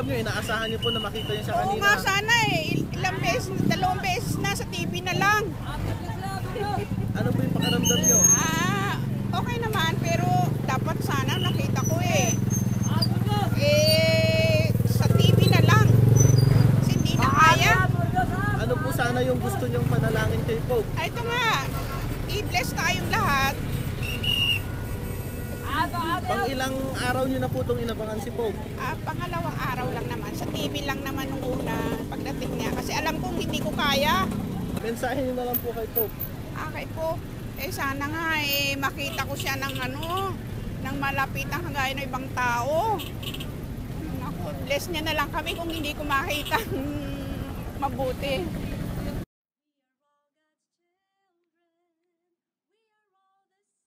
nyo, inaasahan nyo po na makita nyo siya Oo kanina. nga, sana eh. Ilang beses, 2 beses na sa TV na lang. Ano po yung pakiramdam nyo? Okay naman, pero dapat sana nakita ko eh. Sa TV na lang. Kasi hindi na kaya. Ano po sana yung gusto nyong panalangin kay Pope? Ito nga, i-bless tayong lahat. Pang ilang araw nyo na po itong inabangan si Pope? Pangalawang araw lang naman. Sa TV lang naman nung una pagdating niya. Kasi alam kong hindi ko kaya. Mensahe nyo na lang po kay Pope. Kay Pope, sana nga makita ko siya ng ng malapitan kagaya ng ibang tao. Naku, bless niya na lang kami kung hindi ko makita mabuti.